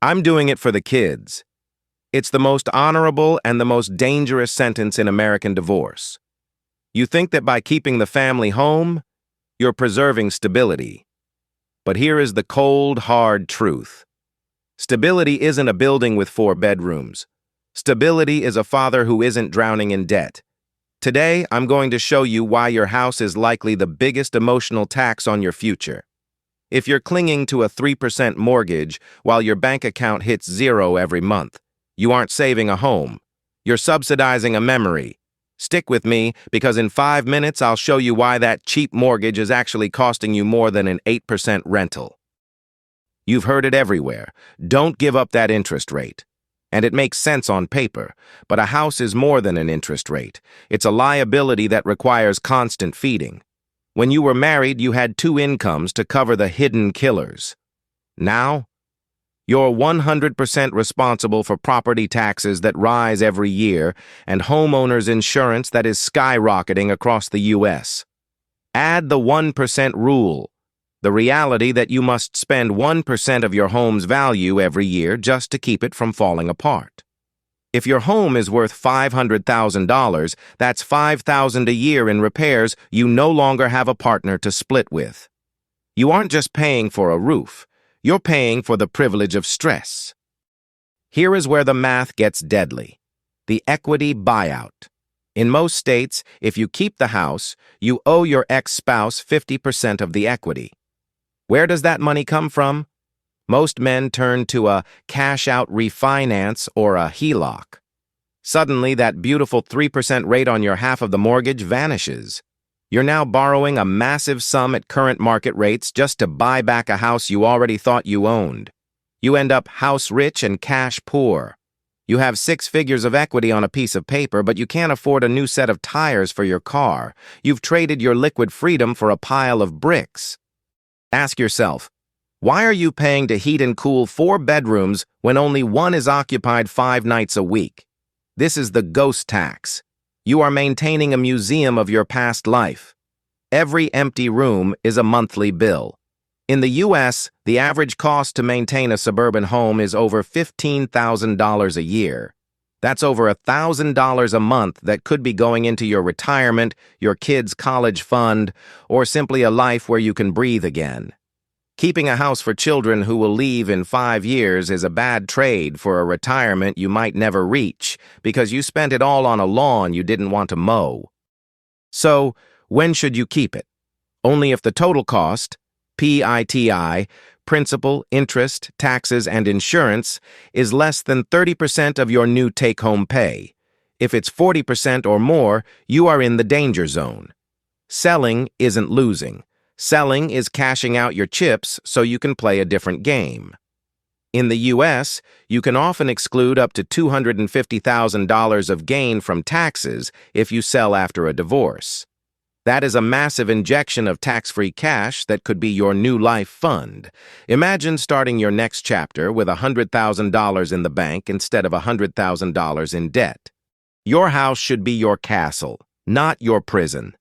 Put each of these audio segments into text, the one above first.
I'm doing it for the kids. It's the most honorable and the most dangerous sentence in American divorce. You think that by keeping the family home, you're preserving stability. But here is the cold, hard truth. Stability isn't a building with 4 bedrooms. Stability is a father who isn't drowning in debt. Today, I'm going to show you why your house is likely the biggest emotional tax on your future. If you're clinging to a 3% mortgage while your bank account hits 0 every month, you aren't saving a home. You're subsidizing a memory. Stick with me, because in 5 minutes I'll show you why that cheap mortgage is actually costing you more than an 8% rental. You've heard it everywhere. Don't give up that interest rate. And it makes sense on paper, but a house is more than an interest rate. It's a liability that requires constant feeding. When you were married, you had 2 incomes to cover the hidden killers. Now, you're 100% responsible for property taxes that rise every year and homeowners insurance that is skyrocketing across the U.S. Add the 1% rule, the reality that you must spend 1% of your home's value every year just to keep it from falling apart. If your home is worth $500,000, that's $5,000 a year in repairs you no longer have a partner to split with. You aren't just paying for a roof, you're paying for the privilege of stress. Here is where the math gets deadly. The equity buyout. In most states, if you keep the house, you owe your ex-spouse 50% of the equity. Where does that money come from? Most men turn to a cash-out refinance or a HELOC. Suddenly, that beautiful 3% rate on your half of the mortgage vanishes. You're now borrowing a massive sum at current market rates just to buy back a house you already thought you owned. You end up house rich and cash poor. You have 6 figures of equity on a piece of paper, but you can't afford a new set of tires for your car. You've traded your liquid freedom for a pile of bricks. Ask yourself, why are you paying to heat and cool 4 bedrooms when only 1 is occupied 5 nights a week? This is the ghost tax. You are maintaining a museum of your past life. Every empty room is a monthly bill. In the U.S., the average cost to maintain a suburban home is over $15,000 a year. That's over $1,000 a month that could be going into your retirement, your kids' college fund, or simply a life where you can breathe again. Keeping a house for children who will leave in 5 years is a bad trade for a retirement you might never reach because you spent it all on a lawn you didn't want to mow. So, when should you keep it? Only if the total cost, PITI, principal, interest, taxes, and insurance, is less than 30% of your new take-home pay. If it's 40% or more, you are in the danger zone. Selling isn't losing. Selling is cashing out your chips so you can play a different game. In the U.S., you can often exclude up to $250,000 of gain from taxes if you sell after a divorce. That is a massive injection of tax-free cash that could be your new life fund. Imagine starting your next chapter with $100,000 in the bank instead of $100,000 in debt. Your house should be your castle, not your prison.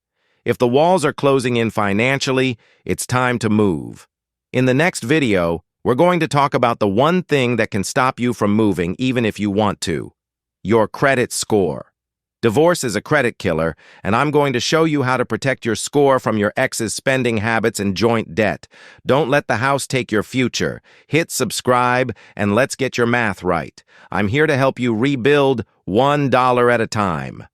If the walls are closing in financially, it's time to move. In the next video, we're going to talk about the one thing that can stop you from moving even if you want to: your credit score. Divorce is a credit killer, and I'm going to show you how to protect your score from your ex's spending habits and joint debt. Don't let the house take your future. Hit subscribe, and let's get your math right. I'm here to help you rebuild $1 at a time.